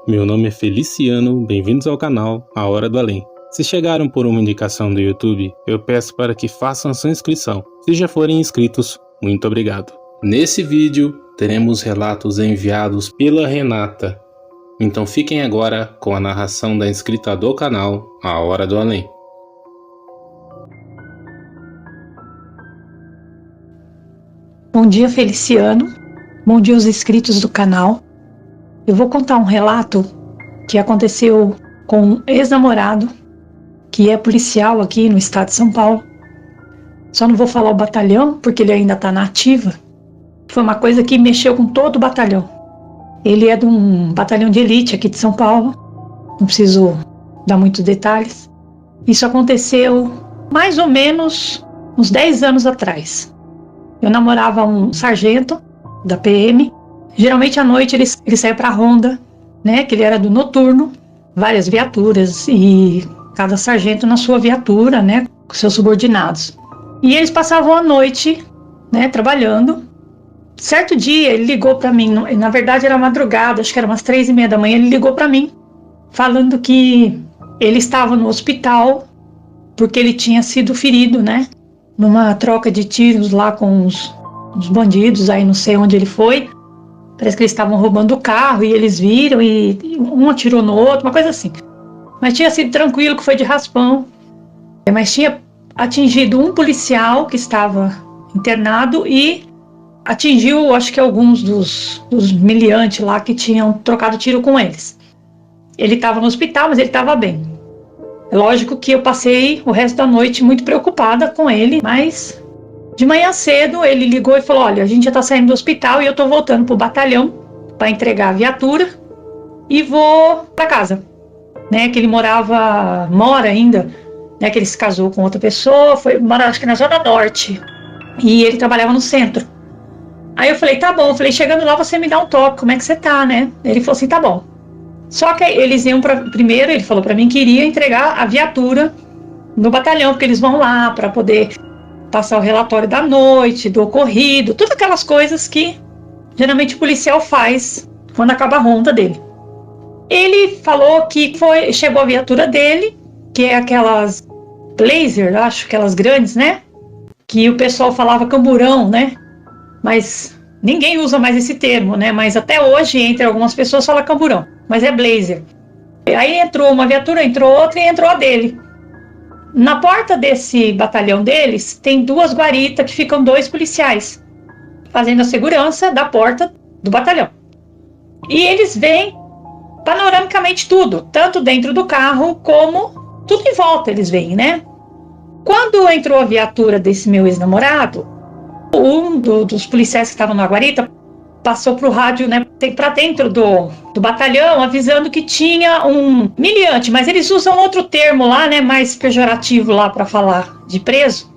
Meu nome é Feliciano, bem-vindos ao canal A Hora do Além. Se chegaram por uma indicação do YouTube, eu peço para que façam sua inscrição. Se já forem inscritos, muito obrigado. Nesse vídeo, teremos relatos enviados pela Renata. Então fiquem agora com a narração da inscrita do canal A Hora do Além. Bom dia, Feliciano. Bom dia aos inscritos do canal. Eu vou contar um relato que aconteceu com um ex-namorado que é policial aqui no estado de São Paulo. Só não vou falar o batalhão porque ele ainda está na ativa. Foi uma coisa que mexeu com todo o batalhão. Ele é de um batalhão de elite aqui de São Paulo. Não preciso dar muitos detalhes. Isso aconteceu mais ou menos uns 10 anos atrás. Eu namorava um sargento da PM. Geralmente à noite ele saía pra ronda, né? Que ele era do noturno, várias viaturas e cada sargento na sua viatura, né? Com seus subordinados. E eles passavam a noite, né? Trabalhando. Certo dia ele ligou pra mim, na verdade era madrugada, acho que era umas 3:30 da manhã, ele ligou pra mim, falando que ele estava no hospital porque ele tinha sido ferido, né? Numa troca de tiros lá com os bandidos, aí não sei onde ele foi. Parece que eles estavam roubando o carro e eles viram e um atirou no outro, uma coisa assim. Mas tinha sido tranquilo, que foi de raspão. Mas tinha atingido um policial que estava internado e atingiu, acho que alguns dos miliantes lá que tinham trocado tiro com eles. Ele estava no hospital, mas ele estava bem. É lógico que eu passei o resto da noite muito preocupada com ele, mas de manhã cedo ele ligou e falou: olha, a gente já está saindo do hospital e eu estou voltando pro batalhão para entregar a viatura e vou para casa, né? Que ele mora ainda, né? Que ele se casou com outra pessoa, mora acho que na Zona Norte e ele trabalhava no centro. Aí eu falei: tá bom, chegando lá você me dá um toque, como é que você tá, né? Ele falou assim: tá bom. Só que eles iam primeiro, ele falou para mim que iria entregar a viatura no batalhão, porque eles vão lá para poder passar o relatório da noite, do ocorrido, todas aquelas coisas que geralmente o policial faz quando acaba a ronda dele. Ele falou que chegou a viatura dele, que é aquelas Blazer, acho, aquelas grandes, né? Que o pessoal falava camburão, né? Mas ninguém usa mais esse termo, né? Mas até hoje, entre algumas pessoas, fala camburão, mas é Blazer. Aí entrou uma viatura, entrou outra e entrou a dele. Na porta desse batalhão deles, tem 2 guaritas que ficam 2 policiais, fazendo a segurança da porta do batalhão. E eles veem panoramicamente tudo, tanto dentro do carro como tudo em volta eles veem, né? Quando entrou a viatura desse meu ex-namorado, um dos policiais que estavam na guarita passou pro rádio, né, para dentro do batalhão, avisando que tinha um miliante, mas eles usam outro termo lá, né, mais pejorativo lá para falar de preso,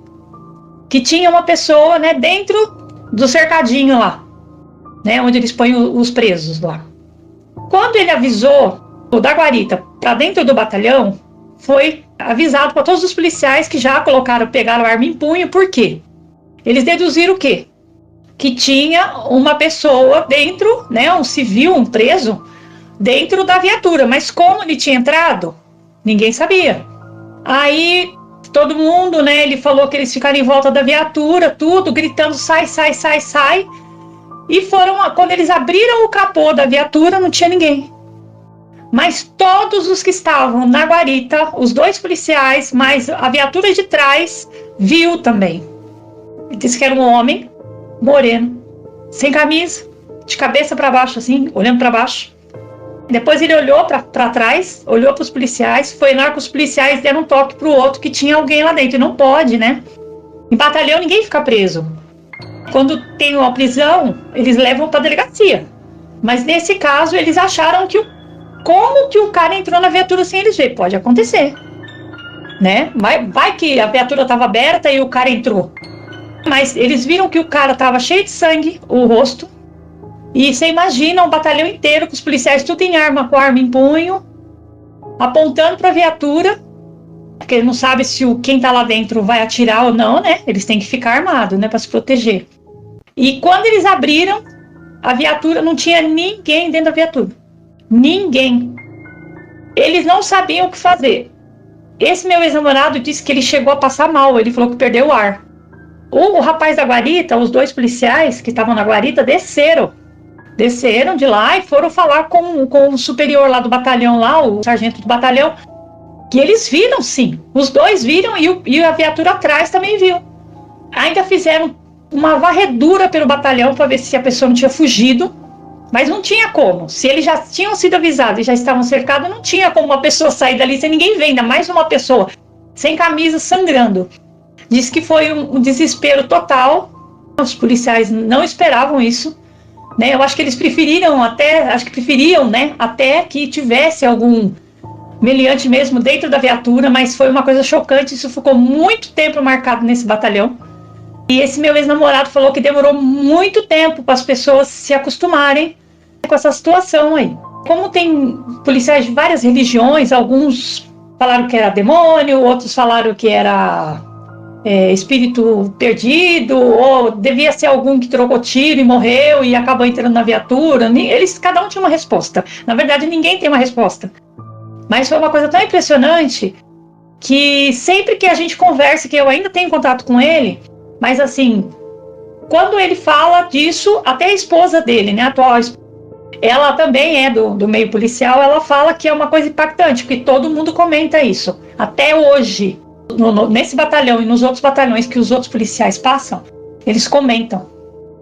que tinha uma pessoa, né, dentro do cercadinho lá, né, onde eles põem os presos lá. Quando ele avisou da guarita para dentro do batalhão, foi avisado para todos os policiais que já pegaram a arma em punho. Por quê? Eles deduziram o quê? Que tinha uma pessoa dentro, né, um civil, um preso, dentro da viatura. Mas como ele tinha entrado, ninguém sabia. Aí todo mundo, né, ele falou que eles ficaram em volta da viatura, tudo, gritando sai, sai, sai, sai. E quando eles abriram o capô da viatura, não tinha ninguém. Mas todos os que estavam na guarita, os 2 policiais, mais a viatura de trás, viu também. Ele disse que era um homem moreno, sem camisa, de cabeça para baixo assim, olhando para baixo. Depois ele olhou para trás, olhou para os policiais, foi lá que os policiais deram um toque pro outro que tinha alguém lá dentro. E não pode, né? Em batalhão ninguém fica preso. Quando tem uma prisão, eles levam para delegacia. Mas nesse caso eles acharam como que o cara entrou na viatura sem eles verem? Pode acontecer, né? Vai que a viatura estava aberta e o cara entrou. Mas eles viram que o cara estava cheio de sangue, o rosto. E você imagina um batalhão inteiro com os policiais tudo em arma, com a arma em punho, apontando para a viatura, porque ele não sabe se quem está lá dentro vai atirar ou não, né? Eles têm que ficar armados, né, para se proteger. E quando eles abriram a viatura, não tinha ninguém dentro da viatura. Ninguém. Eles não sabiam o que fazer. Esse meu ex-namorado disse que ele chegou a passar mal, ele falou que perdeu o ar. O rapaz da guarita, os 2 policiais que estavam na guarita, desceram de lá e foram falar com o superior lá do batalhão, lá, o sargento do batalhão, que eles viram sim, os 2 viram e a viatura atrás também viu. Ainda fizeram uma varredura pelo batalhão para ver se a pessoa não tinha fugido, mas não tinha como. Se eles já tinham sido avisados e já estavam cercados, não tinha como uma pessoa sair dali sem ninguém ver, ainda mais uma pessoa sem camisa, sangrando. Diz que foi um desespero total. Os policiais não esperavam isso, né? Eu acho que eles preferiam, né, até que tivesse algum meliante mesmo dentro da viatura, mas foi uma coisa chocante. Isso ficou muito tempo marcado nesse batalhão. E esse meu ex-namorado falou que demorou muito tempo para as pessoas se acostumarem com essa situação aí. Como tem policiais de várias religiões, alguns falaram que era demônio, outros falaram que era espírito perdido, ou devia ser algum que trocou tiro e morreu e acabou entrando na viatura. Cada um tinha uma resposta. Na verdade, ninguém tem uma resposta. Mas foi uma coisa tão impressionante que sempre que a gente conversa, que eu ainda tenho contato com ele, mas assim, quando ele fala disso, até a esposa dele, né, a atual esposa, ela também é do meio policial, ela fala que é uma coisa impactante, porque todo mundo comenta isso. Até hoje, nesse batalhão e nos outros batalhões que os outros policiais passam, eles comentam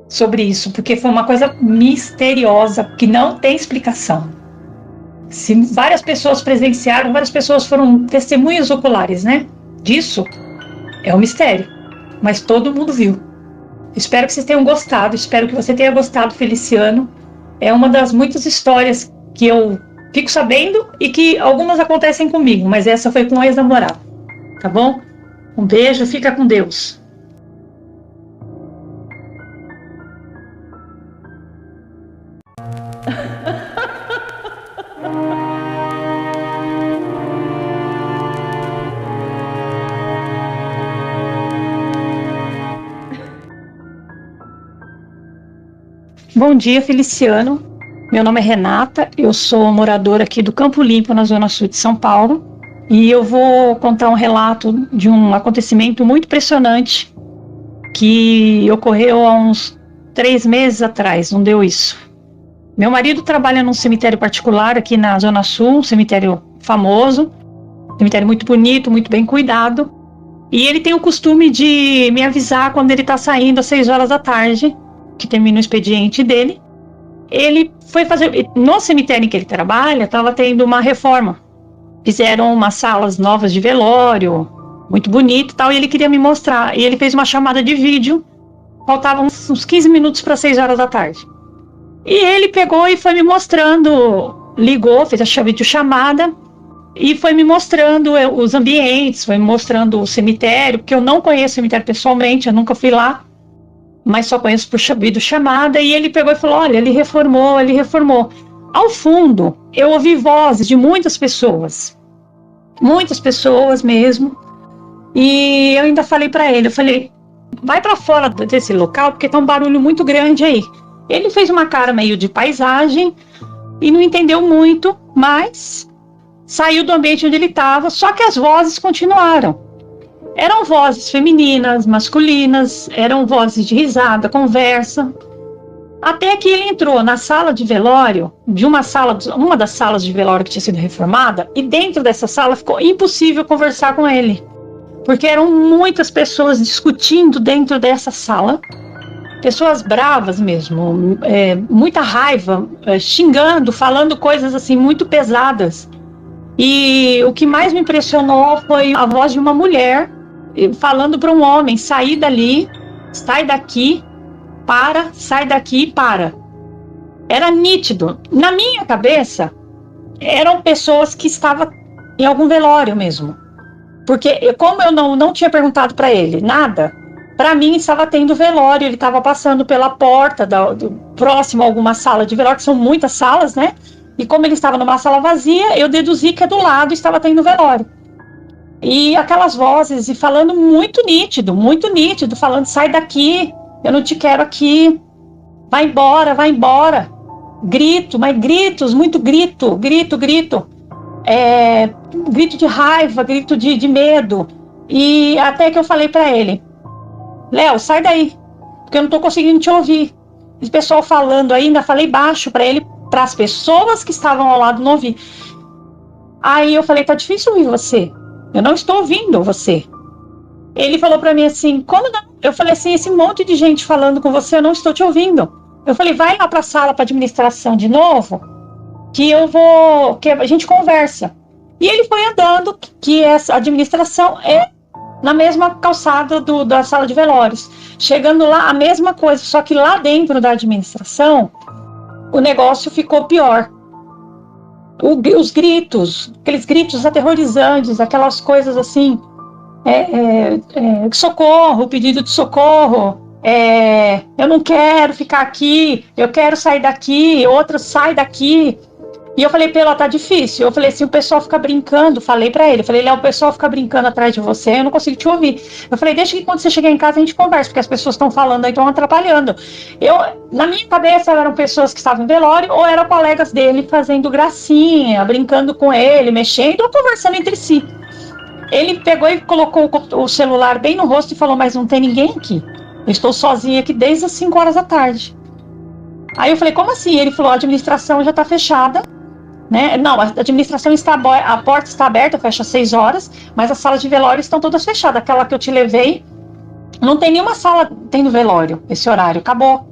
sobre isso, porque foi uma coisa misteriosa, que não tem explicação. Se várias pessoas presenciaram, várias pessoas foram testemunhas oculares, né, disso, é um mistério, mas todo mundo viu. Espero que vocês tenham gostado, espero que você tenha gostado, Feliciano. É uma das muitas histórias que eu fico sabendo e que algumas acontecem comigo, mas essa foi com um ex-namorado. Tá bom? Um beijo, fica com Deus. Bom dia, Feliciano. Meu nome é Renata, eu sou moradora aqui do Campo Limpo, na Zona Sul de São Paulo, e eu vou contar um relato de um acontecimento muito impressionante que ocorreu há uns 3 meses atrás, não deu isso. Meu marido trabalha num cemitério particular aqui na Zona Sul, um cemitério famoso, cemitério muito bonito, muito bem cuidado, e ele tem o costume de me avisar quando ele está saindo às 6 horas da tarde, que termina o expediente dele. Ele foi fazer, no cemitério em que ele trabalha, estava tendo uma reforma. Fizeram umas salas novas de velório, muito bonito e tal, e ele queria me mostrar. E ele fez uma chamada de vídeo, faltavam uns 15 minutos para 6 horas da tarde. E ele pegou e foi me mostrando, ligou, fez a videochamada e foi me mostrando os ambientes, foi me mostrando o cemitério, porque eu não conheço o cemitério pessoalmente, eu nunca fui lá, mas só conheço por videochamada. E ele pegou e falou: olha, ele reformou. Ao fundo, eu ouvi vozes de muitas pessoas mesmo, e eu ainda falei para ele, eu falei: vai para fora desse local, porque tá um barulho muito grande aí. Ele fez uma cara meio de paisagem e não entendeu muito, mas saiu do ambiente onde ele estava, só que as vozes continuaram. Eram vozes femininas, masculinas, eram vozes de risada, conversa. Até que ele entrou na sala de velório, uma das salas de velório que tinha sido reformada, e dentro dessa sala ficou impossível conversar com ele, porque eram muitas pessoas discutindo dentro dessa sala, pessoas bravas mesmo, muita raiva, xingando, falando coisas assim muito pesadas. E o que mais me impressionou foi a voz de uma mulher falando para um homem: sair dali, sai daqui, sai daqui e para. Era nítido. Na minha cabeça, eram pessoas que estavam em algum velório mesmo. Porque como eu não tinha perguntado para ele nada, para mim estava tendo velório, ele estava passando pela porta próximo a alguma sala de velório, que são muitas salas, né? E como ele estava numa sala vazia, eu deduzi que do lado estava tendo velório. E aquelas vozes, e falando muito nítido, falando: sai daqui, eu não te quero aqui, vai embora. grito, mas gritos, muito grito, grito de raiva, grito de medo. E até que eu falei para ele: Léo, sai daí, porque eu não tô conseguindo te ouvir. O pessoal falando ainda, falei baixo para ele, para as pessoas que estavam ao lado não ouvir. Aí eu falei: tá difícil ouvir você, eu não estou ouvindo você. Ele falou para mim assim: como não? Eu falei assim: esse monte de gente falando com você, eu não estou te ouvindo. Eu falei: vai lá para a sala para administração de novo, que a gente conversa. E ele foi andando, que essa administração é na mesma calçada da sala de velórios. Chegando lá, a mesma coisa, só que lá dentro da administração, o negócio ficou pior. Os gritos, aqueles gritos aterrorizantes, aquelas coisas assim, socorro, pedido de socorro, eu não quero ficar aqui, eu quero sair daqui, outra sai daqui. E eu falei pra ele: tá difícil. Eu falei assim: o pessoal fica brincando. Falei pra ele: Léo, o pessoal fica brincando atrás de você, eu não consigo te ouvir. Eu falei: deixa que quando você chegar em casa a gente conversa, porque as pessoas estão falando aí, estão atrapalhando. Na minha cabeça eram pessoas que estavam em velório, ou eram colegas dele fazendo gracinha, brincando com ele, mexendo, ou conversando entre si. Ele pegou e colocou o celular bem no rosto e falou: mas não tem ninguém aqui, eu estou sozinha aqui desde as 5 horas da tarde. Aí eu falei: como assim? Ele falou: a administração já está fechada, né? Não, a administração a porta está aberta, fecha às 6 horas, mas as salas de velório estão todas fechadas. Aquela que eu te levei, não tem nenhuma sala tendo velório esse horário, acabou.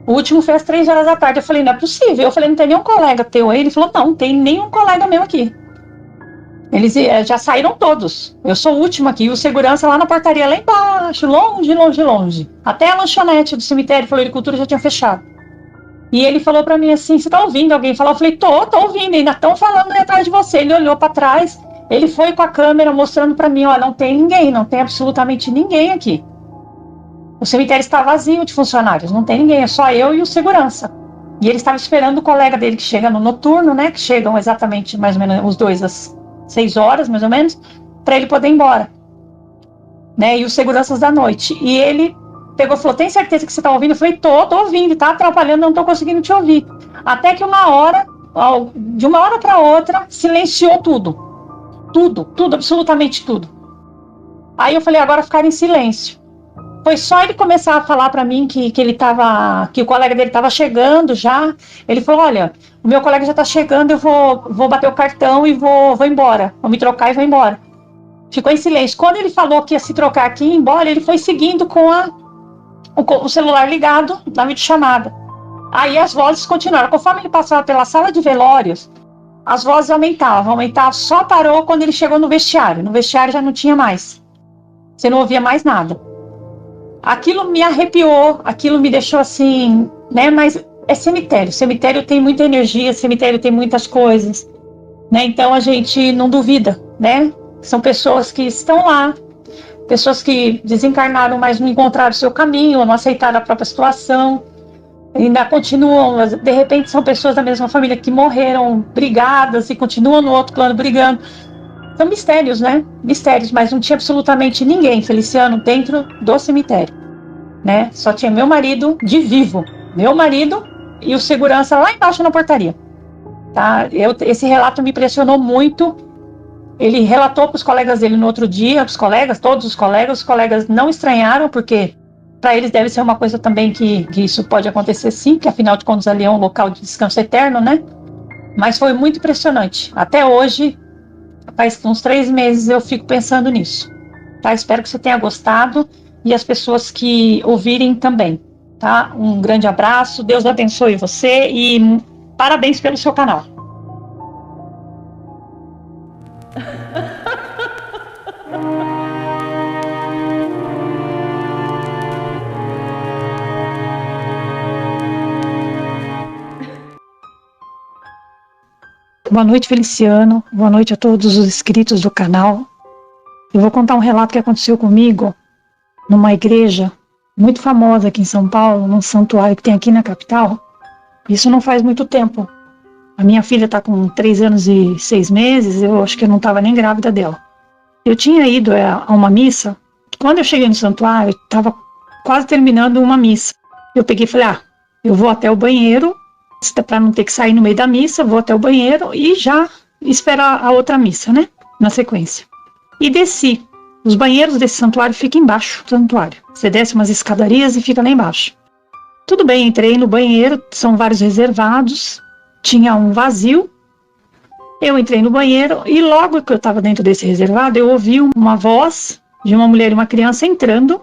O último foi às 3 horas da tarde. Eu falei: não é possível. Eu falei: não tem nenhum colega teu aí? Ele falou: não tem nenhum colega meu aqui. Eles já saíram todos. Eu sou o último aqui. E o segurança lá na portaria, lá embaixo, longe. Até a lanchonete do cemitério Floricultura já tinha fechado. E ele falou pra mim assim: você tá ouvindo alguém falar? Eu falei: tô ouvindo, ainda estão falando aí atrás de você. Ele olhou pra trás, ele foi com a câmera mostrando pra mim: ó, não tem ninguém, não tem absolutamente ninguém aqui. O cemitério está vazio de funcionários, não tem ninguém, é só eu e o segurança. E ele estava esperando o colega dele que chega no noturno, né, que chegam exatamente mais ou menos os dois às 6 horas, mais ou menos, pra ele poder ir embora, né, e os seguranças da noite. E ele pegou e falou: tem certeza que você tá ouvindo? Eu falei: tô ouvindo, tá atrapalhando, não tô conseguindo te ouvir. Até que de uma hora para outra, silenciou tudo, absolutamente tudo. Aí eu falei: agora ficar em silêncio. Foi só ele começar a falar para mim que o colega dele estava chegando já. Ele falou: olha, o meu colega já tá chegando, eu vou bater o cartão e vou embora, vou me trocar e vou embora. Ficou em silêncio. Quando ele falou que ia se trocar aqui e ir embora, ele foi seguindo com o celular ligado na videochamada. Aí as vozes continuaram. Conforme ele passava pela sala de velórios, as vozes aumentavam. Só parou quando ele chegou no vestiário. No vestiário já não tinha mais. Você não ouvia mais nada. Aquilo me arrepiou, aquilo me deixou assim, né? Mas é cemitério. Cemitério tem muita energia, cemitério tem muitas coisas, né? Então a gente não duvida, né? São pessoas que estão lá, pessoas que desencarnaram, mas não encontraram o seu caminho, ou não aceitaram a própria situação, ainda continuam, de repente são pessoas da mesma família que morreram brigadas e continuam no outro plano brigando. São mistérios, né? Mistérios, mas não tinha absolutamente ninguém, Feliciano, dentro do cemitério, né? Só tinha meu marido de vivo, meu marido e o segurança lá embaixo na portaria, tá? Esse relato me impressionou muito. Ele relatou para os colegas dele no outro dia, todos os colegas não estranharam, porque para eles deve ser uma coisa também que isso pode acontecer sim, que afinal de contas ali é um local de descanso eterno, né? Mas foi muito impressionante. Até hoje, faz uns 3 meses eu fico pensando nisso, tá? Espero que você tenha gostado e as pessoas que ouvirem também, tá? Um grande abraço, Deus abençoe você e parabéns pelo seu canal. Boa noite, Feliciano. Boa noite a todos os inscritos do canal. Eu vou contar um relato que aconteceu comigo numa igreja muito famosa aqui em São Paulo, num santuário que tem aqui na capital. Isso não faz muito tempo. A minha filha está com 3 anos e 6 meses, eu acho que eu não estava nem grávida dela. Eu tinha ido a uma missa. Quando eu cheguei no santuário, estava quase terminando uma missa. Eu peguei e falei: eu vou até o banheiro para não ter que sair no meio da missa, vou até o banheiro e já esperar a outra missa, né? Na sequência. E desci. Os banheiros desse santuário ficam embaixo do santuário. Você desce umas escadarias e fica lá embaixo. Tudo bem, entrei no banheiro, são vários reservados, tinha um vazio. Eu entrei no banheiro e logo que eu estava dentro desse reservado, eu ouvi uma voz de uma mulher e uma criança entrando.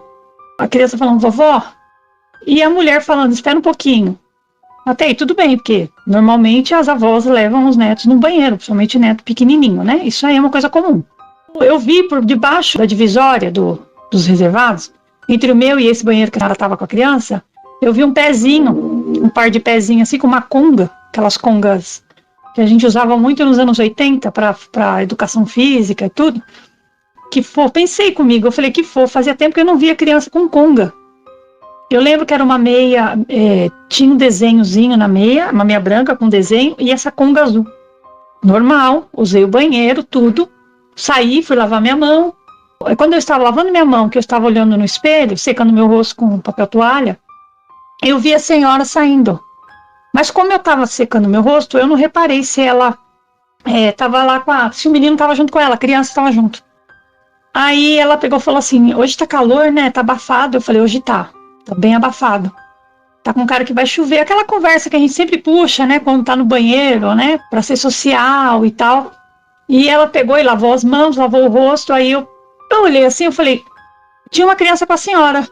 A criança falando, vovó, e a mulher falando, espera um pouquinho. Até aí tudo bem, porque normalmente as avós levam os netos no banheiro, principalmente neto pequenininho, né? Isso aí é uma coisa comum. Eu vi por debaixo da divisória dos reservados, entre o meu e esse banheiro que ela estava com a criança, eu vi um pezinho, um par de pezinhos assim com uma conga, aquelas congas que a gente usava muito nos anos 80 para educação física e tudo. Que fofo, pensei comigo, eu falei que fofo, fazia tempo que eu não via criança com conga. Eu lembro que era uma meia, tinha um desenhozinho na meia, uma meia branca com desenho e essa conga azul. Normal, usei o banheiro, tudo. Saí, fui lavar minha mão. Quando eu estava lavando minha mão, que eu estava olhando no espelho, secando meu rosto com papel toalha, eu vi a senhora saindo. Mas como eu estava secando meu rosto, eu não reparei se ela estava lá se o menino estava junto com ela, a criança estava junto. Aí ela pegou e falou assim, hoje tá calor, né? Tá abafado. Eu falei, hoje tá bem abafado. Tá com cara que vai chover. Aquela conversa que a gente sempre puxa, né? Quando tá no banheiro, né? Pra ser social e tal. E ela pegou e lavou as mãos, lavou o rosto. Aí eu olhei assim, eu falei, tinha uma criança com a senhora.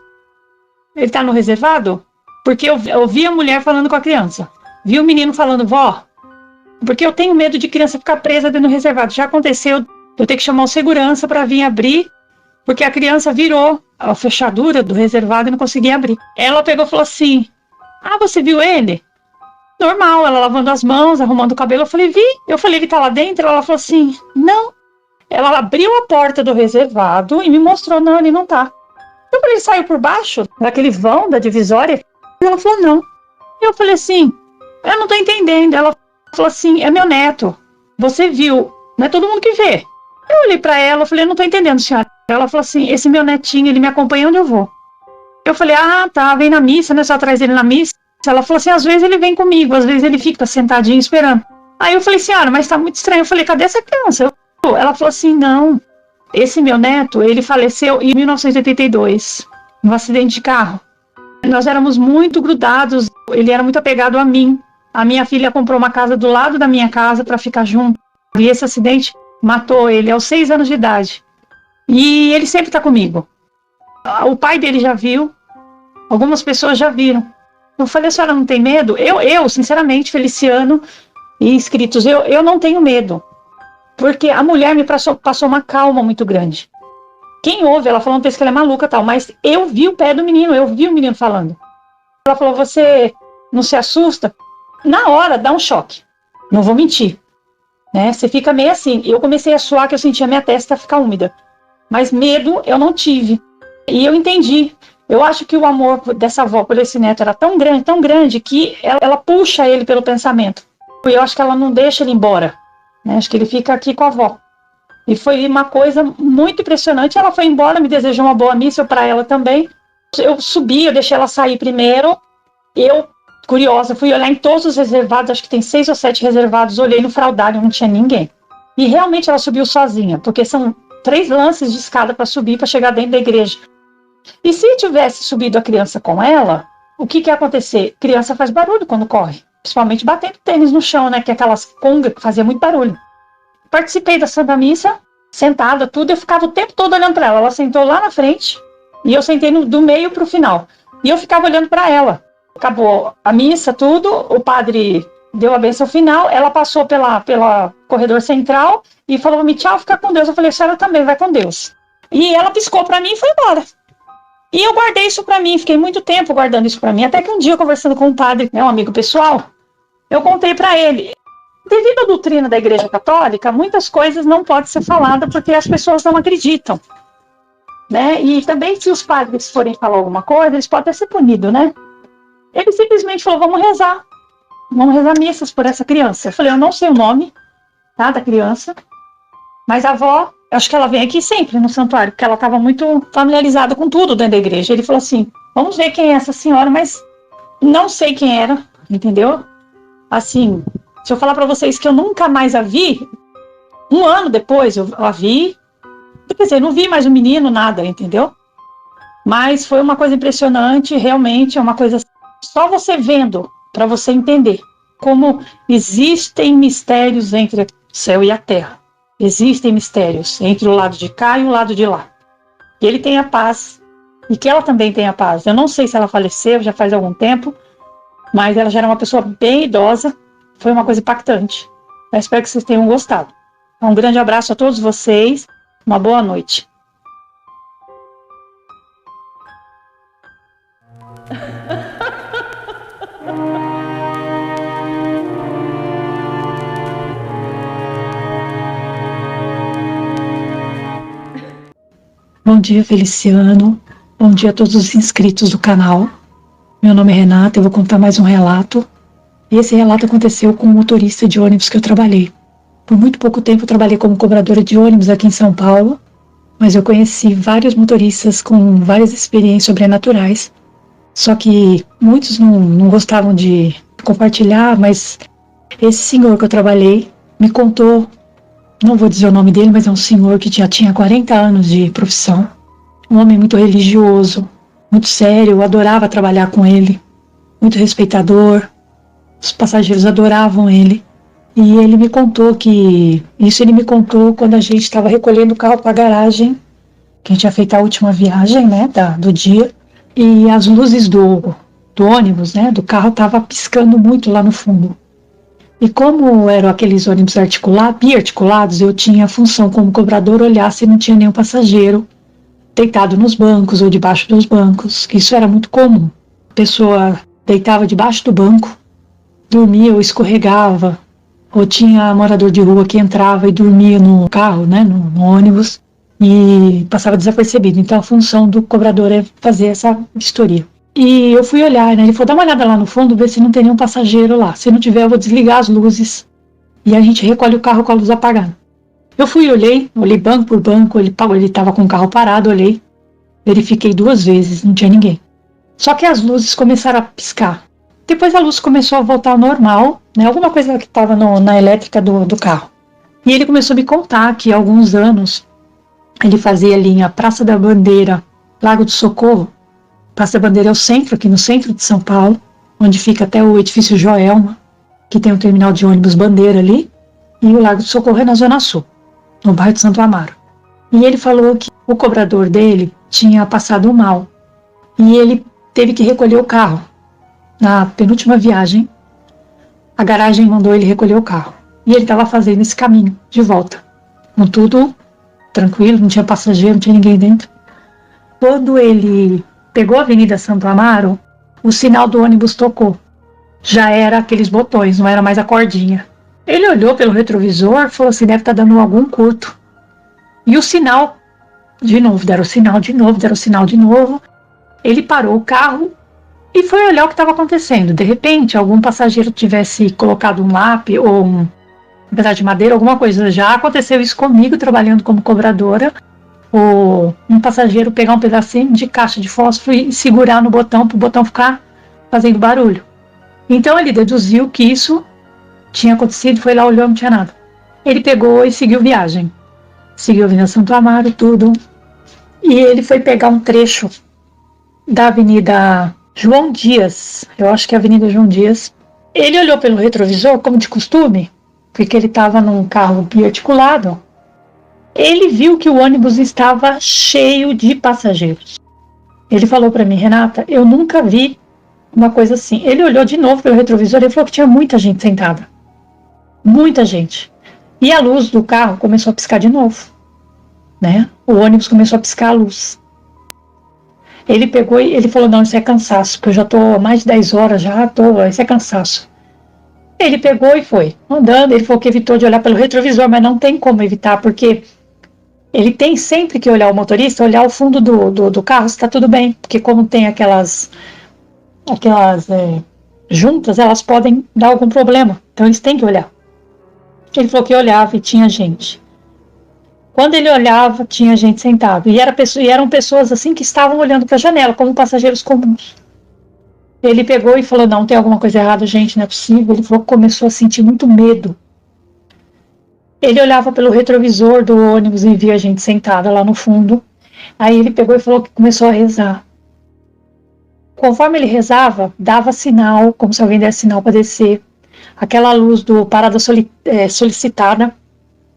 Ele tá no reservado? Porque eu vi a mulher falando com a criança. Vi o menino falando, vó. Porque eu tenho medo de criança ficar presa dentro do reservado. Já aconteceu, eu ter que chamar o segurança para vir abrir, porque a criança virou a fechadura do reservado e não conseguia abrir. Ela pegou e falou assim, você viu ele? Normal, ela lavando as mãos, arrumando o cabelo. Eu falei, vi. Eu falei, ele tá lá dentro? Ela falou assim, não. Ela abriu a porta do reservado e me mostrou, não, ele não tá. Eu falei, ele saiu por baixo daquele vão da divisória? Ela falou, não. Eu falei assim, eu não tô entendendo. Ela falou assim, é meu neto. Você viu, não é todo mundo que vê. Eu olhei pra ela, eu falei, não tô entendendo, senhora. Ela falou assim, esse meu netinho, ele me acompanha onde eu vou. Eu falei, tá, vem na missa, né, só atrás dele na missa. Ela falou assim, às vezes ele vem comigo, às vezes ele fica sentadinho esperando. Aí eu falei, senhora, mas tá muito estranho. Eu falei, cadê essa criança? Ela falou assim, não, esse meu neto, ele faleceu em 1982, num acidente de carro. Nós éramos muito grudados, ele era muito apegado a mim. A minha filha comprou uma casa do lado da minha casa para ficar junto. E esse acidente matou ele aos 6 anos de idade. E ele sempre está comigo. O pai dele já viu, algumas pessoas já viram. Eu falei, a senhora não tem medo? Eu sinceramente, Feliciano e inscritos, eu não tenho medo. Porque a mulher me passou uma calma muito grande. Quem ouve, ela falando, pensa que ela é maluca e tal, mas eu vi o pé do menino, eu vi o menino falando. Ela falou, você não se assusta? Na hora, dá um choque. Não vou mentir. Né? Você fica meio assim. Eu comecei a suar, que eu sentia minha testa ficar úmida. Mas medo eu não tive. E eu entendi. Eu acho que o amor dessa avó por esse neto era tão grande, que ela puxa ele pelo pensamento. E eu acho que ela não deixa ele embora. Né? Acho que ele fica aqui com a avó. E foi uma coisa muito impressionante. Ela foi embora, me desejou uma boa missa para ela também. Eu subi, eu deixei ela sair primeiro. Eu, curiosa, fui olhar em todos os reservados, acho que tem 6 ou 7 reservados. Olhei no fraldário, não tinha ninguém. E realmente ela subiu sozinha, porque são 3 lances de escada para subir, para chegar dentro da igreja. E se tivesse subido a criança com ela, o que ia acontecer? Criança faz barulho quando corre, principalmente batendo tênis no chão, né? Que é aquelas congas que fazia muito barulho. Participei da Santa Missa, sentada, tudo, eu ficava o tempo todo olhando para ela. Ela sentou lá na frente e eu sentei do meio para o final. E eu ficava olhando para ela. Acabou a missa, tudo, o padre deu a bênção final, ela passou pela corredor central e falou para mim, tchau, fica com Deus. Eu falei, a senhora também vai com Deus. E ela piscou para mim e foi embora. E eu guardei isso para mim, fiquei muito tempo guardando isso para mim, até que um dia, conversando com um padre, né, um amigo pessoal, eu contei para ele. Devido à doutrina da Igreja Católica, muitas coisas não podem ser faladas porque as pessoas não acreditam. Né? E também, se os padres forem falar alguma coisa, eles podem ser punidos, né? Ele simplesmente falou, vamos rezar missas por essa criança. Eu falei, eu não sei o nome, tá, da criança, mas a avó, acho que ela vem aqui sempre no santuário, porque ela estava muito familiarizada com tudo dentro da igreja. Ele falou assim, vamos ver quem é essa senhora, mas não sei quem era, entendeu? Assim, se eu falar para vocês que eu nunca mais a vi, um ano depois eu a vi, quer dizer, não vi mais o menino, nada, entendeu? Mas foi uma coisa impressionante, realmente é uma coisa só você vendo para você entender como existem mistérios entre o céu e a terra. Existem mistérios entre o lado de cá e o lado de lá. Que ele tenha paz e que ela também tenha paz. Eu não sei se ela faleceu, já faz algum tempo, mas ela já era uma pessoa bem idosa. Foi uma coisa impactante. Eu espero que vocês tenham gostado. Um grande abraço a todos vocês. Uma boa noite. Bom dia, Feliciano. Bom dia a todos os inscritos do canal. Meu nome é Renata, eu vou contar mais um relato. E esse relato aconteceu com um motorista de ônibus que eu trabalhei. Por muito pouco tempo eu trabalhei como cobradora de ônibus aqui em São Paulo, mas eu conheci vários motoristas com várias experiências sobrenaturais. Só que muitos não gostavam de compartilhar, mas esse senhor que eu trabalhei me contou, não vou dizer o nome dele, mas é um senhor que já tinha 40 anos de profissão. Um homem muito religioso, muito sério, eu adorava trabalhar com ele, muito respeitador. Os passageiros adoravam ele. E ele me contou que... Isso ele me contou quando a gente estava recolhendo o carro para a garagem, que a gente tinha feito a última viagem, né, do dia. E as luzes do ônibus, né, do carro, estavam piscando muito lá no fundo. E como eram aqueles ônibus biarticulados, eu tinha a função como cobrador olhar se não tinha nenhum passageiro deitado nos bancos ou debaixo dos bancos. Isso era muito comum. A pessoa deitava debaixo do banco, dormia ou escorregava, ou tinha morador de rua que entrava e dormia no carro, né, no ônibus, e passava desapercebido. Então a função do cobrador é fazer essa vistoria. E eu fui olhar, né, ele falou, dá uma olhada lá no fundo, ver se não tem nenhum passageiro lá. Se não tiver, eu vou desligar as luzes e a gente recolhe o carro com a luz apagada. Eu fui e olhei banco por banco, ele estava com o carro parado, olhei, verifiquei 2 vezes, não tinha ninguém. Só que as luzes começaram a piscar. Depois a luz começou a voltar ao normal, né, alguma coisa que estava na elétrica do carro. E ele começou a me contar que há alguns anos ele fazia a linha Praça da Bandeira, Lago do Socorro. Praça da Bandeira é o centro, aqui no centro de São Paulo, onde fica até o edifício Joelma, que tem um terminal de ônibus Bandeira ali, e o Lago do Socorro é na Zona Sul, no bairro de Santo Amaro. E ele falou que o cobrador dele tinha passado mal, e ele teve que recolher o carro. Na penúltima viagem, a garagem mandou ele recolher o carro. E ele estava fazendo esse caminho de volta, com tudo tranquilo, não tinha passageiro, não tinha ninguém dentro. Quando ele pegou a Avenida Santo Amaro, o sinal do ônibus tocou. Já era aqueles botões, não era mais a cordinha. Ele olhou pelo retrovisor e falou assim, deve estar dando algum curto. E o sinal, de novo, deram o sinal de novo, deram o sinal de novo. Ele parou o carro e foi olhar o que estava acontecendo. De repente, algum passageiro tivesse colocado um lápis ou um pedaço de madeira, alguma coisa. Já aconteceu isso comigo, trabalhando como cobradora. Ou um passageiro pegar um pedacinho de caixa de fósforo e segurar no botão para o botão ficar fazendo barulho. Então ele deduziu que isso tinha acontecido, foi lá, olhou, não tinha nada. Ele pegou e seguiu viagem. Seguiu a Avenida Santo Amaro, tudo. E ele foi pegar um trecho da Avenida João Dias, eu acho que é a Avenida João Dias. Ele olhou pelo retrovisor, como de costume, porque ele estava num carro biarticulado. Ele viu que o ônibus estava cheio de passageiros. Ele falou para mim, Renata, eu nunca vi uma coisa assim. Ele olhou de novo pelo retrovisor e falou que tinha muita gente sentada. Muita gente. E a luz do carro começou a piscar de novo, né? O ônibus começou a piscar a luz. Ele pegou e ele falou, não, isso é cansaço, porque eu já estou há mais de 10 horas, isso é cansaço. Ele pegou e foi andando, ele falou que evitou de olhar pelo retrovisor, mas não tem como evitar, porque ele tem sempre que olhar o motorista, olhar o fundo do carro, se está tudo bem, porque como tem aquelas juntas, elas podem dar algum problema, então eles têm que olhar. Ele falou que olhava e tinha gente. Quando ele olhava, tinha gente sentada. E eram pessoas assim que estavam olhando para a janela, como passageiros comuns. Ele pegou e falou, não, tem alguma coisa errada, gente, não é possível. Ele falou que começou a sentir muito medo. Ele olhava pelo retrovisor do ônibus e via a gente sentada lá no fundo. Aí ele pegou e falou que começou a rezar. Conforme ele rezava, dava sinal, como se alguém desse sinal para descer. Aquela luz do parada solicitada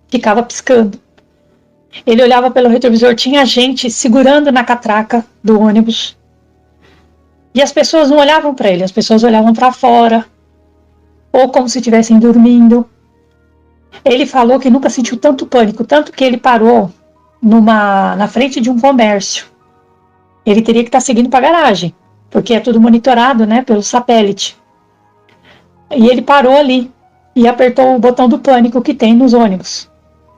ficava piscando. Ele olhava pelo retrovisor, tinha gente segurando na catraca do ônibus. E as pessoas não olhavam para ele, as pessoas olhavam para fora, ou como se estivessem dormindo. Ele falou que nunca sentiu tanto pânico, tanto que ele parou na frente de um comércio. Ele teria que estar seguindo para a garagem, porque é tudo monitorado, né, pelo satélite. E ele parou ali e apertou o botão do pânico que tem nos ônibus.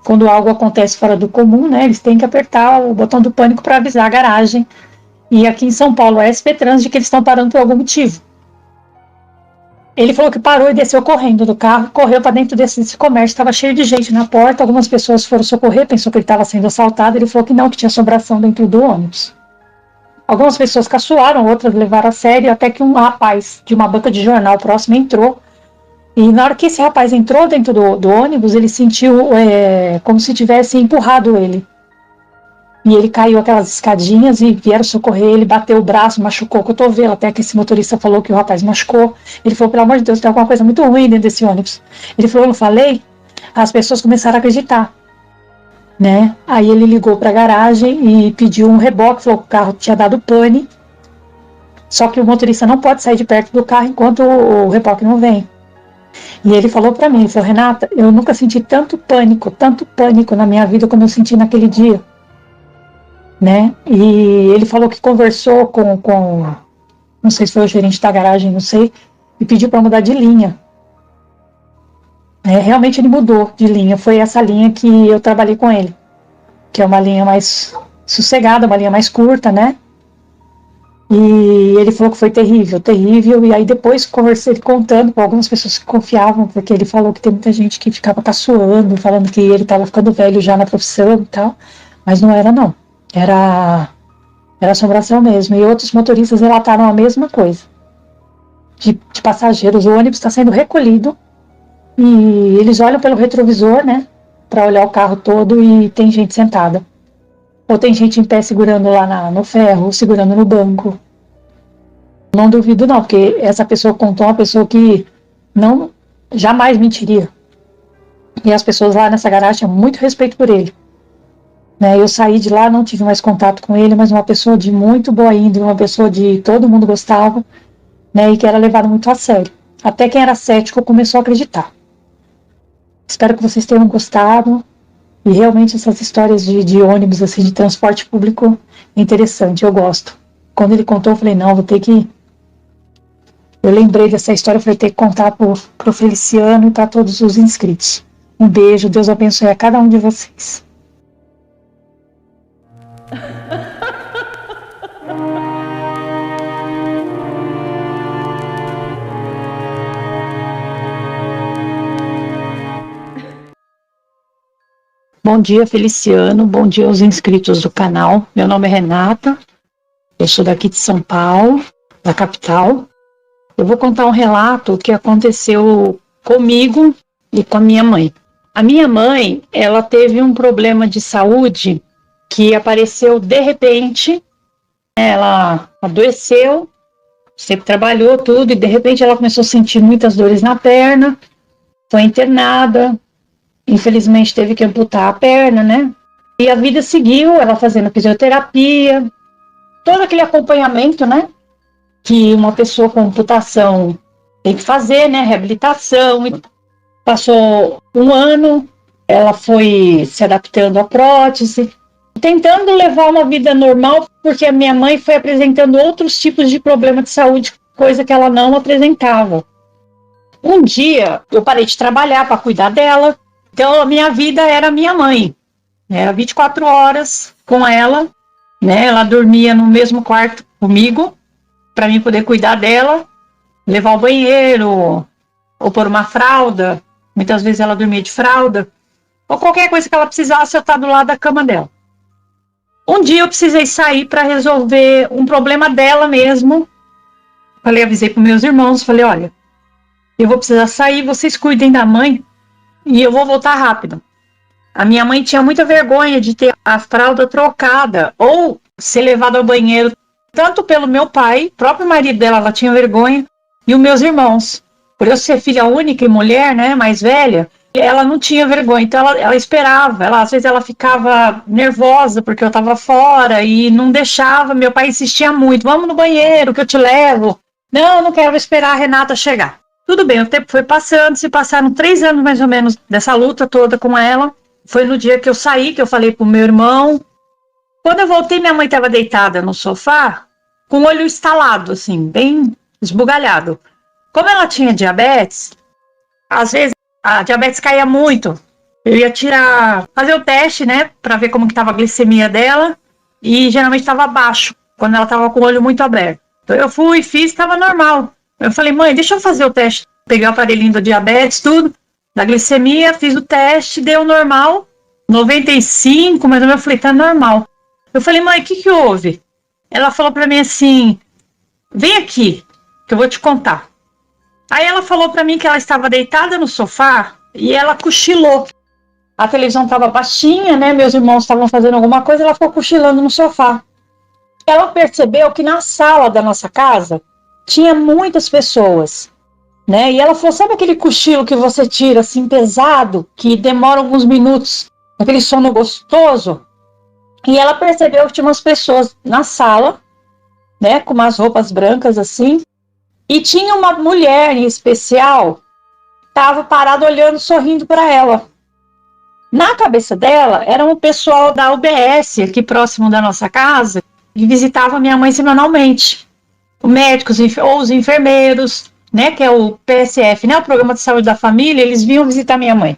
Quando algo acontece fora do comum, né, eles têm que apertar o botão do pânico para avisar a garagem. E aqui em São Paulo, a SP Trans, de que eles estão parando por algum motivo. Ele falou que parou e desceu correndo do carro, correu para dentro desse comércio, estava cheio de gente na porta, algumas pessoas foram socorrer, pensou que ele estava sendo assaltado, ele falou que não, que tinha assombração dentro do ônibus. Algumas pessoas caçoaram, outras levaram a sério, até que um rapaz de uma banca de jornal próximo entrou, e na hora que esse rapaz entrou dentro do ônibus, ele sentiu como se tivesse empurrado ele. E ele caiu aquelas escadinhas e vieram socorrer, ele bateu o braço, machucou o cotovelo, até que esse motorista falou que o rapaz machucou. Ele falou, pelo amor de Deus, tem alguma coisa muito ruim dentro desse ônibus. Ele falou, eu não falei? As pessoas começaram a acreditar, né? Aí ele ligou para a garagem e pediu um reboque, falou que o carro tinha dado pane, só que o motorista não pode sair de perto do carro enquanto o reboque não vem. E ele falou para mim, ele falou, Renata, eu nunca senti tanto pânico na minha vida como eu senti naquele dia. Né? E ele falou que conversou com não sei se foi o gerente da garagem, não sei, e pediu para mudar de linha. Realmente ele mudou de linha, foi essa linha que eu trabalhei com ele, que é uma linha mais sossegada, uma linha mais curta, né? E ele falou que foi terrível, e aí depois conversei ele contando com algumas pessoas que confiavam, porque ele falou que tem muita gente que ficava caçoando, falando que ele estava ficando velho já na profissão e tal, mas não era não. Era assombração mesmo. E outros motoristas relataram a mesma coisa. De passageiros, o ônibus está sendo recolhido e eles olham pelo retrovisor, né? Para olhar o carro todo e tem gente sentada. Ou tem gente em pé segurando lá no ferro, segurando no banco. Não duvido não, porque essa pessoa contou uma pessoa que não jamais mentiria. E as pessoas lá nessa garagem tinham muito respeito por ele. Eu saí de lá, não tive mais contato com ele, mas uma pessoa de muito boa índole, uma pessoa de todo mundo gostava, né, e que era levado muito a sério. Até quem era cético começou a acreditar. Espero que vocês tenham gostado. E realmente essas histórias de ônibus, assim, de transporte público, é interessante, eu gosto. Quando ele contou, eu falei, não, vou ter que... Eu lembrei dessa história, eu falei, ter que contar pro Feliciano e para todos os inscritos. Um beijo, Deus abençoe a cada um de vocês. Bom dia, Feliciano. Bom dia aos inscritos do canal. Meu nome é Renata. Eu sou daqui de São Paulo, da capital. Eu vou contar um relato que aconteceu comigo e com a minha mãe. A minha mãe, ela teve um problema de saúde que apareceu de repente. Ela adoeceu, sempre trabalhou tudo, e de repente ela começou a sentir muitas dores na perna, foi internada, infelizmente teve que amputar a perna, né? E a vida seguiu, ela fazendo fisioterapia, todo aquele acompanhamento, né? Que uma pessoa com amputação tem que fazer, né? Reabilitação. Passou um ano, ela foi se adaptando à prótese, tentando levar uma vida normal, porque a minha mãe foi apresentando outros tipos de problema de saúde, coisa que ela não apresentava. Um dia, eu parei de trabalhar para cuidar dela, então a minha vida era minha mãe. Era 24 horas com ela, né? Ela dormia no mesmo quarto comigo, para mim poder cuidar dela, levar ao banheiro, ou pôr uma fralda. Muitas vezes ela dormia de fralda, ou qualquer coisa que ela precisasse, eu estava do lado da cama dela. Um dia eu precisei sair para resolver um problema dela mesmo, avisei para meus irmãos, falei, olha, eu vou precisar sair, vocês cuidem da mãe e eu vou voltar rápido. A minha mãe tinha muita vergonha de ter a fralda trocada ou ser levada ao banheiro, tanto pelo meu pai, próprio marido dela, ela tinha vergonha, e os meus irmãos. Por eu ser filha única e mulher, né, mais velha, ela não tinha vergonha, então ela esperava, às vezes ela ficava nervosa porque eu estava fora e não deixava, meu pai insistia muito, vamos no banheiro que eu te levo. Não quero esperar a Renata chegar. Tudo bem, o tempo foi passando, se passaram 3 anos mais ou menos dessa luta toda com ela. Foi no dia que eu saí, que eu falei pro meu irmão. Quando eu voltei, minha mãe estava deitada no sofá, com o olho estalado, assim, bem esbugalhado. Como ela tinha diabetes, às vezes a diabetes caía muito. Eu ia fazer o teste, né, para ver como que estava a glicemia dela, e geralmente estava baixo, quando ela estava com o olho muito aberto. Então eu fui, fiz, estava normal. Eu falei, mãe, deixa eu fazer o teste. Peguei o aparelhinho do diabetes, tudo, da glicemia, fiz o teste, deu normal, 95, mas eu falei, tá normal. Eu falei, mãe, o que houve? Ela falou para mim assim, vem aqui, que eu vou te contar. Aí ela falou para mim que ela estava deitada no sofá e ela cochilou. A televisão estava baixinha, né? Meus irmãos estavam fazendo alguma coisa, ela ficou cochilando no sofá. Ela percebeu que na sala da nossa casa tinha muitas pessoas, né? E ela falou, sabe aquele cochilo que você tira assim pesado, que demora alguns minutos, aquele sono gostoso? E ela percebeu que tinha umas pessoas na sala, né, com umas roupas brancas assim, e tinha uma mulher em especial, estava parada olhando, sorrindo para ela. Na cabeça dela, era um pessoal da UBS, aqui próximo da nossa casa, que visitava minha mãe semanalmente. Os médicos ou os enfermeiros, né, que é o PSF, né, o Programa de Saúde da Família, eles vinham visitar minha mãe.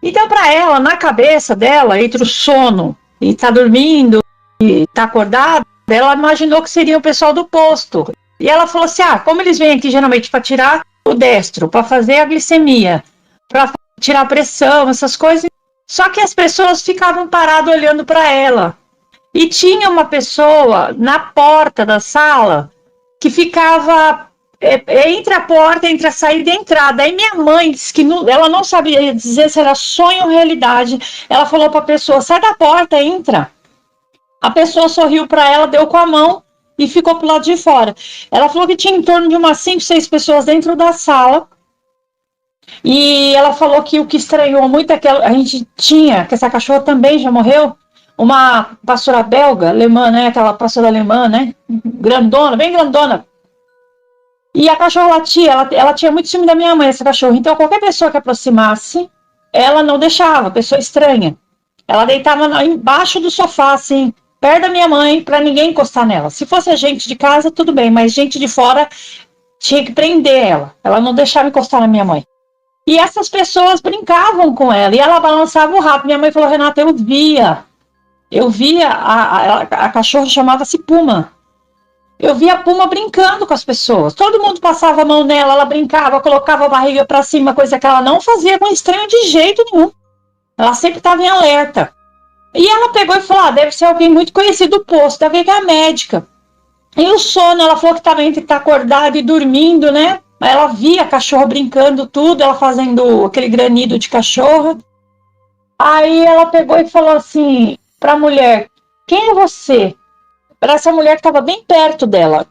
Então, para ela, na cabeça dela, entre o sono e tá dormindo e tá acordada, ela imaginou que seria o pessoal do posto. E ela falou assim, como eles vêm aqui geralmente para tirar o destro, para fazer a glicemia, para tirar a pressão, essas coisas. Só que as pessoas ficavam paradas olhando para ela. E tinha uma pessoa na porta da sala que ficava entre a porta, entre a saída e a entrada. Aí minha mãe disse que ela não sabia dizer se era sonho ou realidade. Ela falou para a pessoa, sai da porta, entra. A pessoa sorriu para ela, deu com a mão e ficou pro lado de fora. Ela falou que tinha em torno de umas 5, 6 pessoas dentro da sala. E ela falou que o que estranhou muito é que a gente tinha, que essa cachorra também já morreu, uma pastora belga, alemã, né? Aquela pastora alemã, né? Grandona, bem grandona. E a cachorra latia, ela tinha muito ciúme da minha mãe, essa cachorra. Então, qualquer pessoa que aproximasse, ela não deixava, pessoa estranha. Ela deitava embaixo do sofá, assim, perto da minha mãe, para ninguém encostar nela. Se fosse a gente de casa, tudo bem, mas gente de fora tinha que prender ela. Ela não deixava encostar na minha mãe. E essas pessoas brincavam com ela, e ela balançava o rabo. Minha mãe falou, Renata, eu via, a cachorra chamava-se Puma. Eu via a Puma brincando com as pessoas. Todo mundo passava a mão nela, ela brincava, colocava a barriga para cima, coisa que ela não fazia com estranho de jeito nenhum. Ela sempre estava em alerta. E ela pegou e falou, deve ser alguém muito conhecido do posto, deve ver que é a médica. E o sono, ela falou que estava entre estar acordada e dormindo, né? Ela via a cachorra brincando tudo, ela fazendo aquele granido de cachorra. Aí ela pegou e falou assim para a mulher, quem é você? Para essa mulher que estava bem perto dela.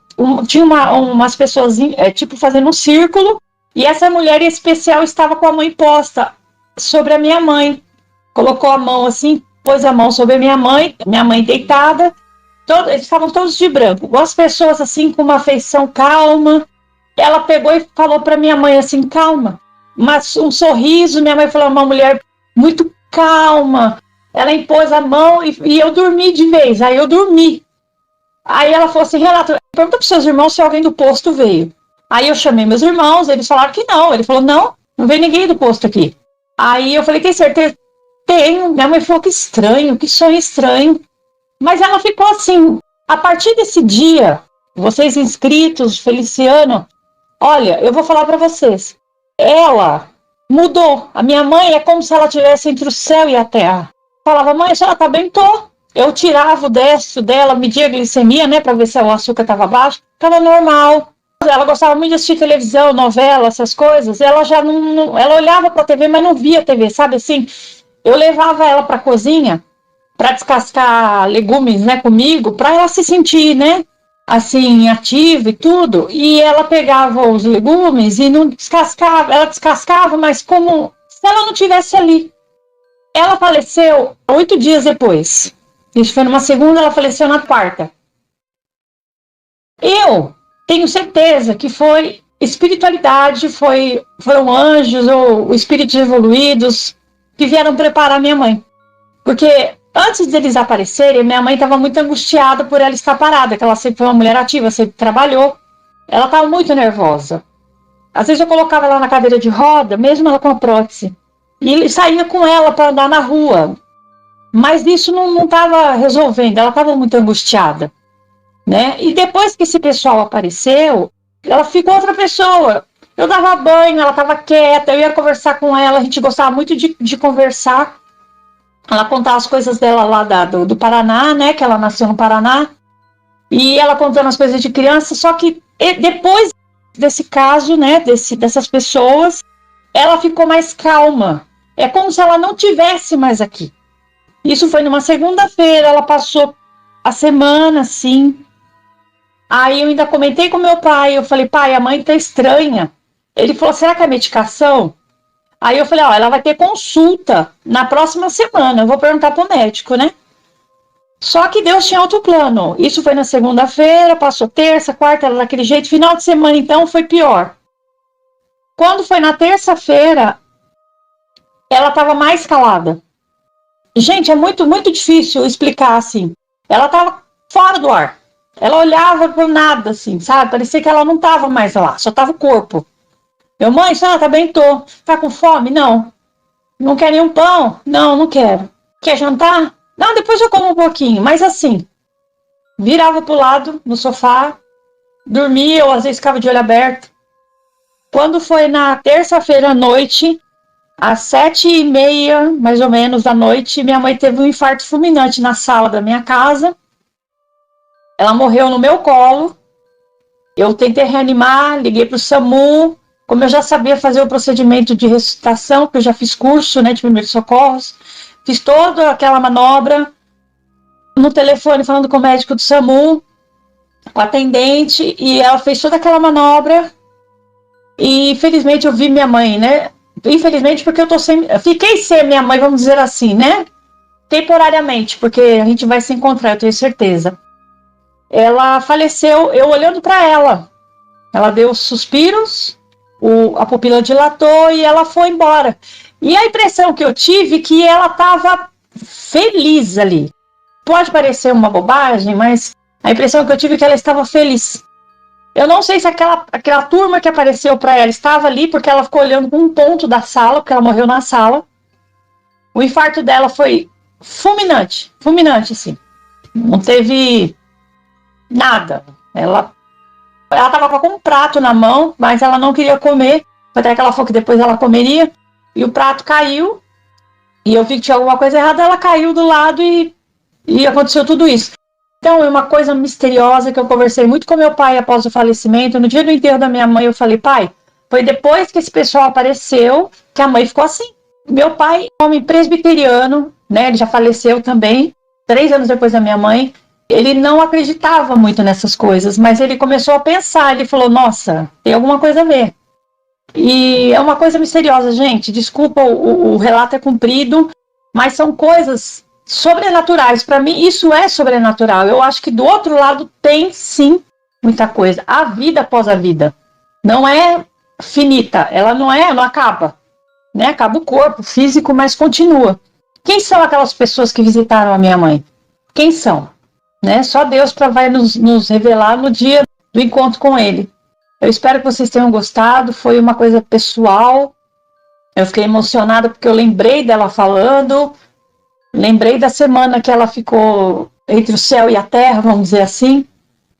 Tinha umas pessoas tipo fazendo um círculo, e essa mulher em especial estava com a mão posta sobre a minha mãe. Colocou a mão assim, pôs a mão sobre a minha mãe deitada. Eles estavam todos de branco, as pessoas assim com uma feição calma. Ela pegou e falou para minha mãe assim, calma, mas um sorriso. Minha mãe falou, uma mulher muito calma. Ela impôs a mão e eu dormi de vez. Aí eu dormi. Aí ela falou assim, Renata, pergunta para os seus irmãos se alguém do posto veio. Aí eu chamei meus irmãos, eles falaram que não. Ele falou, não veio ninguém do posto aqui. Aí eu falei, tem certeza? Tenho. Minha mãe falou, que estranho, que sonho estranho. Mas ela ficou assim, a partir desse dia, vocês inscritos, Feliciano, olha, eu vou falar para vocês, ela mudou. A minha mãe é como se ela estivesse entre o céu e a terra. Falava, mãe, a senhora tá bem? Tô. Eu tirava o destro dela, media a glicemia, né, para ver se o açúcar estava baixo. Estava normal. ela gostava muito de assistir televisão, novela, essas coisas. Ela já ela olhava para a TV, mas não via TV, sabe assim? Eu levava ela para a cozinha para descascar legumes, né, comigo, para ela se sentir, né, assim, ativa e tudo. E ela pegava os legumes e não descascava, ela descascava, mas como se ela não tivesse ali. Ela faleceu 8 dias depois. Isso foi numa segunda, ela faleceu na quarta. Eu tenho certeza que foi espiritualidade, foram anjos ou espíritos evoluídos que vieram preparar minha mãe. Porque antes deles aparecerem, minha mãe estava muito angustiada por ela estar parada, que ela sempre foi uma mulher ativa, sempre trabalhou. Ela estava muito nervosa. Às vezes eu colocava ela na cadeira de roda, mesmo ela com a prótese, e saía com ela para andar na rua. Mas isso não estava resolvendo, ela estava muito angustiada, né? E depois que esse pessoal apareceu, ela ficou outra pessoa. Eu dava banho, ela estava quieta, eu ia conversar com ela, a gente gostava muito de conversar. Ela contava as coisas dela lá do Paraná, né? Que ela nasceu no Paraná. E ela contando as coisas de criança, só que depois desse caso, né? Dessas pessoas, ela ficou mais calma. É como se ela não tivesse mais aqui. Isso foi numa segunda-feira, ela passou a semana, assim. Aí eu ainda comentei com meu pai, eu falei, pai, a mãe tá estranha. Ele falou, será que é medicação? Aí eu falei, ó, ela vai ter consulta na próxima semana, eu vou perguntar pro médico, né? Só que Deus tinha outro plano. Isso foi na segunda-feira, passou terça, quarta, ela daquele jeito. Final de semana, então, foi pior. Quando foi na terça-feira, ela estava mais calada. Gente, é muito, muito difícil explicar assim. Ela estava fora do ar. Ela olhava por nada, assim, sabe? Parecia que ela não estava mais lá, só estava o corpo. Meu, mãe, senhora tá bem? Tô. Tá com fome? Não. Não quer nenhum pão? Não, não quero. Quer jantar? Não, depois eu como um pouquinho. Mas assim, virava pro lado, no sofá, dormia ou às vezes ficava de olho aberto. Quando foi na terça-feira à noite, às 7h30, mais ou menos, da noite, minha mãe teve um infarto fulminante na sala da minha casa. Ela morreu no meu colo. Eu tentei reanimar, liguei pro SAMU. Como eu já sabia fazer o procedimento de ressuscitação, porque eu já fiz curso, né, de primeiros socorros, fiz toda aquela manobra no telefone falando com o médico do SAMU, com a atendente, e ela fez toda aquela manobra. E infelizmente eu vi minha mãe, né? Infelizmente porque fiquei sem minha mãe, vamos dizer assim, né? Temporariamente, porque a gente vai se encontrar, eu tenho certeza. Ela faleceu, eu olhando para ela. Ela deu suspiros, a pupila dilatou e ela foi embora. E a impressão que eu tive é que ela estava feliz ali. Pode parecer uma bobagem, mas a impressão que eu tive é que ela estava feliz. Eu não sei se aquela turma que apareceu para ela estava ali, porque ela ficou olhando um ponto da sala, porque ela morreu na sala. O infarto dela foi fulminante, fulminante, assim. Não teve nada. Ela estava com um prato na mão, mas ela não queria comer. Até que ela falou que depois ela comeria. E o prato caiu. E eu vi que tinha alguma coisa errada. Ela caiu do lado e aconteceu tudo isso. Então, é uma coisa misteriosa que eu conversei muito com meu pai após o falecimento. No dia do enterro da minha mãe, eu falei, pai, foi depois que esse pessoal apareceu que a mãe ficou assim. Meu pai, homem presbiteriano, né? Ele já faleceu também, 3 anos depois da minha mãe. Ele não acreditava muito nessas coisas, mas ele começou a pensar. Ele falou, nossa, tem alguma coisa a ver. E é uma coisa misteriosa, gente. Desculpa, o relato é comprido, mas são coisas sobrenaturais. Para mim, isso é sobrenatural. Eu acho que do outro lado tem, sim, muita coisa. A vida após a vida não é finita. Ela não acaba. Né? Acaba o corpo físico, mas continua. Quem são aquelas pessoas que visitaram a minha mãe? Quem são? Né? Só Deus vai nos revelar no dia do encontro com Ele. Eu espero que vocês tenham gostado. Foi uma coisa pessoal. Eu fiquei emocionada porque eu lembrei dela falando. Lembrei da semana que ela ficou entre o céu e a terra, vamos dizer assim.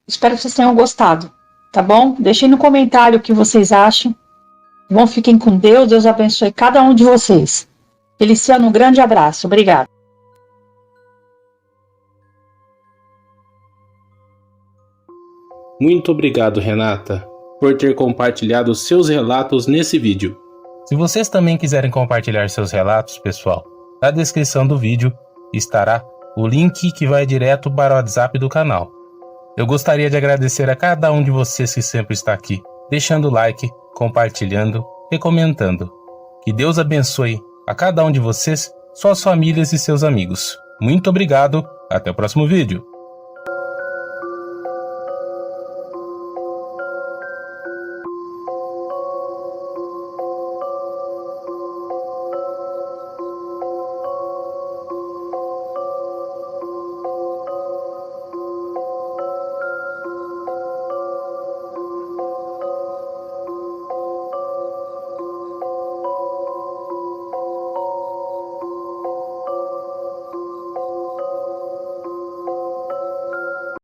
Espero que vocês tenham gostado, tá bom? Deixem no comentário o que vocês acham. Bom, fiquem com Deus. Deus abençoe cada um de vocês. Feliciano, um grande abraço. Obrigada. Muito obrigado, Renata. por ter compartilhado seus relatos nesse vídeo. Se vocês também quiserem compartilhar seus relatos, pessoal, na descrição do vídeo estará o link que vai direto para o WhatsApp do canal. Eu gostaria de agradecer a cada um de vocês que sempre está aqui, deixando o like, compartilhando e comentando. Que Deus abençoe a cada um de vocês, suas famílias e seus amigos. Muito obrigado, até o próximo vídeo.